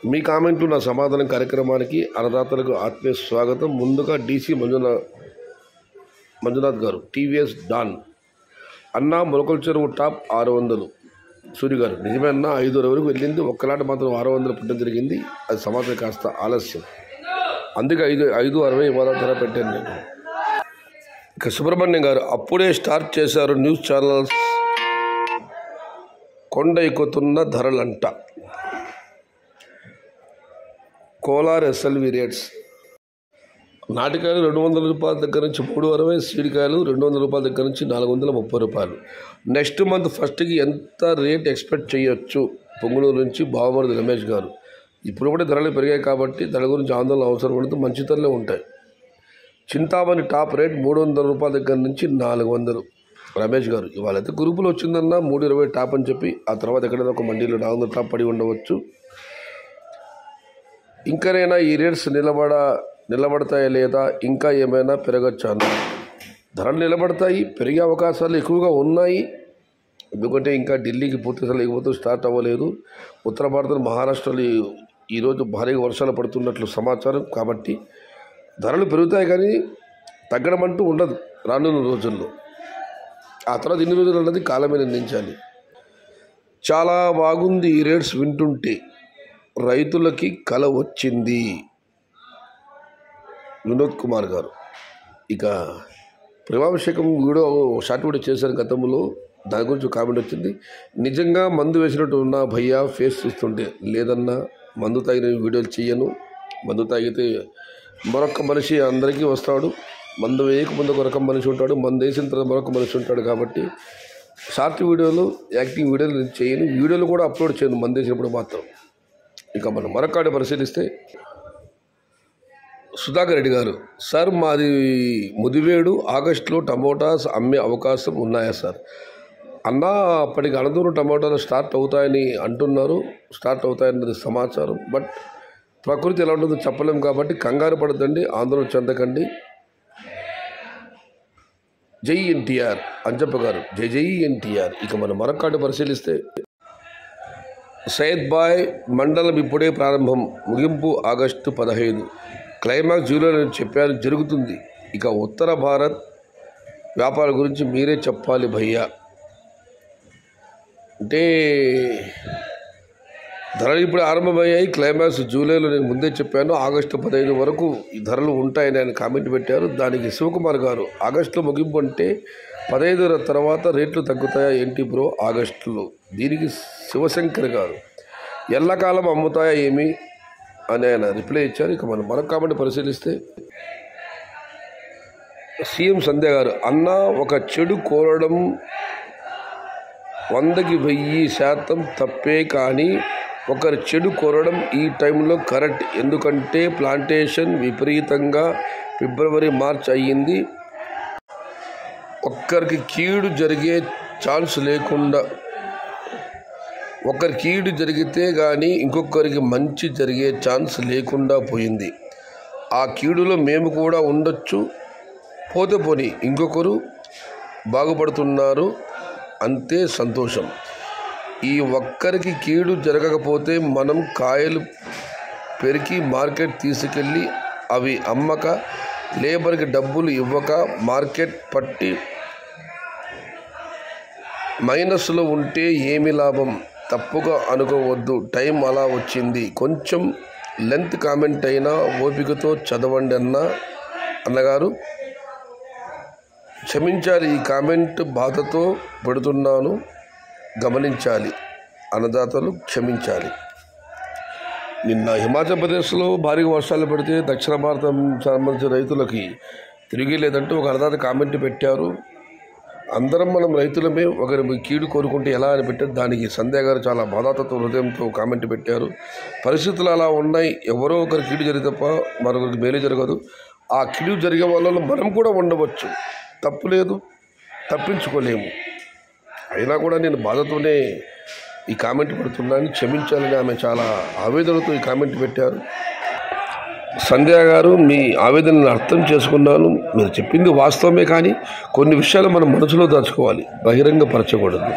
మీ కామెంట్లు నా సమాధానం కార్యక్రమానికి అన్నదాతలకు ఆత్మీయ స్వాగతం. ముందుగా DC మంజునాథ్ గారు, TVS డాన్ అన్న మొలకల చెరువు టాప్ 600. సూర్య గారు, నిజమే అన్న 5 వరకు వెళ్ళింది, ఒక్కలాట మాత్రం 600 పుట్టడం జరిగింది. అది సమాచారం కాస్త ఆలస్యం, అందుకే 560 ఇవాళ ధర పెట్టాను నేను. ఇక సుబ్రహ్మణ్యం గారు, అప్పుడే స్టార్ట్ చేశారు న్యూస్ ఛానల్స్, కొండ ఎక్కుతున్న ధరలంట. కోలార్ SLV రేట్స్, నాటికాయలు 200 రూపాయల దగ్గర నుంచి 360, సీడికాయలు 200 రూపాయల దగ్గర నుంచి 430 రూపాయలు. నెక్స్ట్ మంత్ ఫస్ట్కి ఎంత రేట్ ఎక్స్పెక్ట్ చేయొచ్చు? పొంగులూరు నుంచి బావమరిది రమేష్ గారు. ఇప్పుడు కూడా ధరలు పెరిగాయి కాబట్టి ధర గురించి ఆందోళన అవసరం ఉండదు, మంచి ధరలే ఉంటాయి. చింతామణి టాప్ రేట్ 300 రూపాయల దగ్గర నుంచి 400. రమేష్ గారు, ఇవాళైతే గ్రూపులో వచ్చిందన్న 320 టాప్ అని చెప్పి, ఆ తర్వాత ఎక్కడైనా ఒక మండీలో 400 టాప్ పడి ఉండవచ్చు. ఇంకనైనా ఈ రేట్స్ నిలబడతాయా లేదా, ఇంకా ఏమైనా పెరగచ్చా? ధరలు నిలబడతాయి, పెరిగే అవకాశాలు ఎక్కువగా ఉన్నాయి. ఎందుకంటే ఇంకా ఢిల్లీకి పూర్తిగా లేకపోతే స్టార్ట్ అవ్వలేదు. ఉత్తర భారతం మహారాష్ట్రలో ఈరోజు భారీగా వర్షాలు పడుతున్నట్లు సమాచారం. కాబట్టి ధరలు పెరుగుతాయి కానీ తగ్గడం అంటూ ఉండదు రానున్న రోజుల్లో. ఆ తర్వాత ఇన్ని రోజులు అన్నది కాలమే నిర్ణయించాలి. చాలా బాగుంది ఈ రేట్స్ వింటుంటే, రైతులకి కల వచ్చింది. వినోద్ కుమార్ గారు, ఇక ప్రేమాభిషేకం షార్ట్ వీడియో చేశారు గతంలో, దాని గురించి కామెంట్ వచ్చింది. నిజంగా మందు వేసినట్టు ఉన్న భయ్యా ఫేస్ చూస్తుంటే. లేదన్నా, మందు తాగిన వీడియోలు చేయను. మందు తాగితే మరొక మనిషి అందరికీ వస్తాడు. మందు వేయకముందు ఒక రకం మనిషి ఉంటాడు, మందు వేసిన తర్వాత మరొక మనిషి ఉంటాడు. కాబట్టి షార్ట్ వీడియోలు, యాక్టింగ్ వీడియోలు నేను చేయను. వీడియోలు కూడా అప్లోడ్ చేయను మందు వేసినప్పుడు మాత్రం. ఇక మనం మరొకటి పరిశీలిస్తే, సుధాకర్ రెడ్డి గారు, సార్ మాది ముదివేడు, ఆగస్టులో టమోటాస్ అమ్మే అవకాశం ఉన్నాయా సార్? అన్న, అప్పటికి అనంతపురం టమోటాలు స్టార్ట్ అవుతాయని అంటున్నారు, స్టార్ట్ అవుతాయన్నది సమాచారం. బట్ ప్రకృతి ఎలా ఉంటుందో చెప్పలేము కాబట్టి కంగారు పడద్దండి, ఆందోళన చెందకండి. జై ఎన్టీఆర్ అంజప్ప గారు, జై ఎన్టీఆర్. ఇక మనం మరొకటి పరిశీలిస్తే, సయ్యద్ బాయ్ మండలం ఇప్పుడే ప్రారంభం, ముగింపు ఆగస్టు 15, క్లైమాక్స్ జూలైలో చెప్పారు, జరుగుతుంది. ఇక ఉత్తర భారత్ వ్యాపారం గురించి మీరే చెప్పాలి భయ్యా. అంటే ధరలు ఇప్పుడు ఆరంభమయ్యాయి, క్లైమాక్స్ జూలైలో నేను ముందే చెప్పాను. ఆగస్టు 15 వరకు ఈ ధరలు ఉంటాయని ఆయన కామెంట్ పెట్టారు. దానికి శివకుమార్ గారు, ఆగస్టులో ముగింపు అంటే 15 తర్వాత రేట్లు తగ్గుతాయా ఏంటి బ్రో ఆగస్టులో? దీనికి శివశంకర్ గారు, ఎల్లకాలం అమ్ముతాయా ఏమి అని ఆయన రిప్లై ఇచ్చారు. ఇక మనం మరొక కామెంట్ పరిశీలిస్తే, సీఎం సంధ్య గారు, అన్న ఒక చెడు కోరడం 100కి 1000% తప్పే, కానీ ఒకరి చెడు కోరడం ఈ టైంలో కరెక్ట్. ఎందుకంటే ప్లాంటేషన్ విపరీతంగా ఫిబ్రవరి మార్చ్ అయ్యింది. ఒక్కరికి కీడు జరిగే ఛాన్స్ లేకుండా, ఒకరి కీడు జరిగితే కానీ ఇంకొకరికి మంచి జరిగే ఛాన్స్ లేకుండా పోయింది. ఆ కీడులో మేము కూడా ఉండొచ్చు, పోతే పోని ఇంకొకరు బాగుపడుతున్నారు, అంతే సంతోషం. ఈ ఒక్కరికి కీడు జరగకపోతే మనం కాయలు పెరికి మార్కెట్ తీసుకెళ్ళి అవి అమ్మక, లేబర్కి డబ్బులు ఇవ్వక, మార్కెట్ పట్టి మైనస్లో ఉంటే ఏమి లాభం? తప్పుగా అనుకోవద్దు, టైం అలా వచ్చింది. కొంచెం లెంత్ కామెంట్ అయినా ఓపికతో చదవండి అన్నగారు, క్షమించాలి. ఈ కామెంట్ బాధతో పెడుతున్నాను, గమనించాలి. అన్నదాతలు క్షమించాలి. నిన్న హిమాచల్ ప్రదేశ్లో భారీగా వర్షాలు పడితే దక్షిణ భారతం సంబంధించిన రైతులకి తిరిగి లేదంటూ ఒక అన్నదాత కామెంట్ పెట్టారు. అందరం మనం రైతులమే, ఒకరి కీడు కోరుకుంటే ఎలా అని పెట్టారు. దానికి సంధ్య గారు చాలా బాధాతతో హృదయంతో కామెంట్ పెట్టారు. పరిస్థితులు అలా ఉన్నాయి, ఎవరో ఒకరి కీడు జరిగి తప్ప మరొకరికి మేలు జరగదు. ఆ కీడు జరిగే వాళ్ళలో మనం కూడా ఉండవచ్చు, తప్పు లేదు, తప్పించుకోలేము. అయినా కూడా నేను బాధతోనే ఈ కామెంట్ పెడుతున్నాను, క్షమించాలని ఆమె చాలా ఆవేదనతో ఈ కామెంట్ పెట్టారు. సంధ్య గారు, మీ ఆవేదనను అర్థం చేసుకున్నాను, మీరు చెప్పింది వాస్తవమే, కానీ కొన్ని విషయాలు మనం మనసులో దాచుకోవాలి, బహిరంగపరచకూడదు.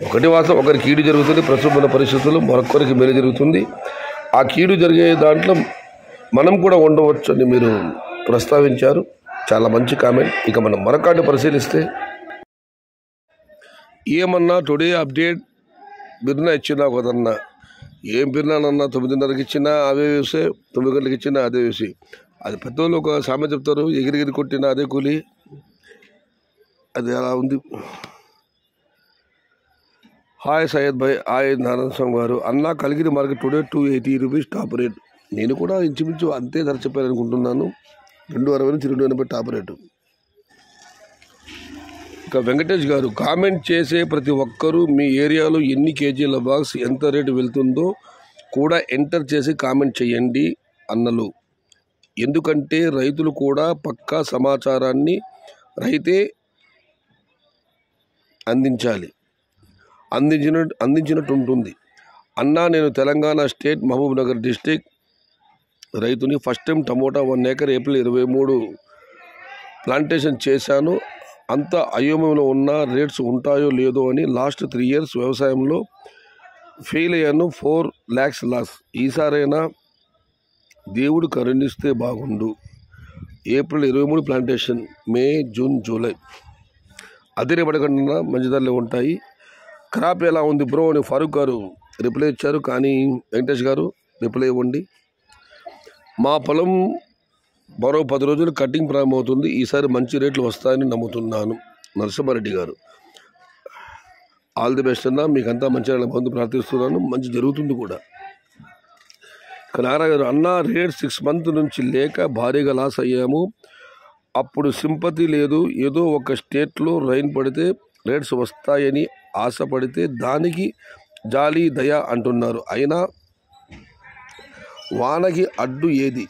ఒకటి వాస్తవం, ఒకరికి కీడు జరుగుతుంది, ప్రస్తుతం పరిస్థితుల్లో మరొకరికి మేలు జరుగుతుంది. ఆ కీడు జరిగే దాంట్లో మనం కూడా ఉండవచ్చు అని మీరు ప్రస్తావించారు. చాలా మంచి కామెంట్. ఇక మనం మరొకటి పరిశీలిస్తే, ఏమన్నా టుడే అప్డేట్ బిర్నా ఇచ్చినా కదన్నా, ఏం బిర్నానన్నా 9:30కి ఇచ్చినా అవే వేసే, 9 గంటలకు ఇచ్చినా అదే వేసి. అది పెద్దోళ్ళు ఒక సామెత చెప్తారు, ఎగిరిగిరి కొట్టినా అదే కూలి. అది అలా ఉంది. హాయ్ సయ్యద్ భాయ్, హాయ్ నారాయణ స్వామి గారు. అన్నా Kaligiri market today 280 rupees top rate. నేను కూడా ఇంచుమించు అంతే ధర చెప్పాను అనుకుంటున్నాను. 260 నుంచి 280 టాప్ రేటు. ఇక వెంకటేష్ గారు, కామెంట్ చేసే ప్రతి ఒక్కరూ మీ ఏరియాలో ఎన్ని కేజీల బాక్స్ ఎంత రేటు వెళ్తుందో కూడా ఎంటర్ చేసి కామెంట్ చేయండి అన్నలు. ఎందుకంటే రైతులు కూడా పక్కా సమాచారాన్ని రైతే అందించినట్టు ఉంటుంది. అన్నా, నేను తెలంగాణ స్టేట్ మహబూబ్ నగర్ డిస్టిక్ రైతుని. First time tomato 1 acre April 23 plantation చేశాను. అంత అయోమయంలో ఉన్న రేట్స్ ఉంటాయో లేదో అని. లాస్ట్ 3 years వ్యవసాయంలో ఫెయిల్ అయ్యాను. 4 lakhs లాస్. ఈసారైనా దేవుడు కరుణిస్తే బాగుండు. ఏప్రిల్ 23 ప్లాంటేషన్, మే, జూన్, జూలై అదిరేపడకుండా మంచి ధరలు ఉంటాయి. క్రాప్ ఎలా ఉంది బ్రో అని ఫారూక్ గారు రిప్లై ఇచ్చారు. కానీ వెంకటేష్ గారు రిప్లై ఇవ్వండి. మా పొలం మరో 10 రోజులు కటింగ్ ప్రారంభమవుతుంది. ఈసారి మంచి రేట్లు వస్తాయని నమ్ముతున్నాను. నరసింహారెడ్డి గారు, ఆల్ ది బెస్ట్ అన్న. మీకంతా మంచి బంధు ప్రార్థిస్తున్నాను. మంచి జరుగుతుంది కూడా. నారాయణ గారు, అన్న రేట్ 6 months నుంచి లేక భారీగా లాస్ అయ్యాము. అప్పుడు సింపతి లేదు. ఏదో ఒక స్టేట్లో రైన్ పడితే రేట్స్ వస్తాయని ఆశపడితే దానికి జాలి దయ అంటున్నారు. అయినా వానకి అడ్డు ఏది?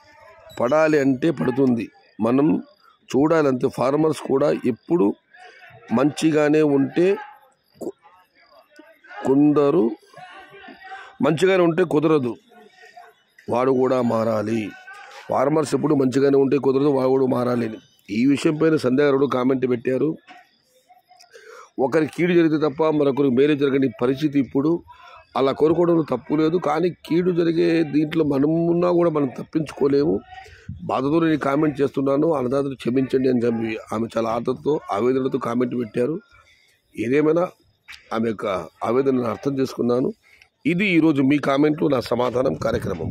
పడాలి అంటే పడుతుంది. మనం చూడాలంటే ఫార్మర్స్ కూడా ఎప్పుడు మంచిగానే ఉంటే కుదరదు. వాడు కూడా మారాలి. ఫార్మర్స్ ఎప్పుడు మంచిగానే ఉంటే కుదరదు, వాడు కూడా మారాలి. ఈ విషయం పైన సంధ్య గారు కామెంట్ పెట్టారు. ఒకరికి కీడు జరిగితే తప్ప మరొకరికి మేలు జరగని పరిస్థితి ఇప్పుడు. అలా కోరుకోవడంలో తప్పు లేదు. కానీ కీడు జరిగే దీంట్లో మనం ఉన్నా కూడా మనం తప్పించుకోలేము. బాధతో నేను కామెంట్ చేస్తున్నాను. అన్నదాతలు క్షమించండి అని చెప్పి ఆమె చాలా ఆతతో ఆవేదనతో కామెంట్ పెట్టారు. ఏదేమైనా ఆమె యొక్క ఆవేదనను అర్థం చేసుకున్నాను. ఇది ఈరోజు మీ కామెంట్లు నా సమాధానం కార్యక్రమం.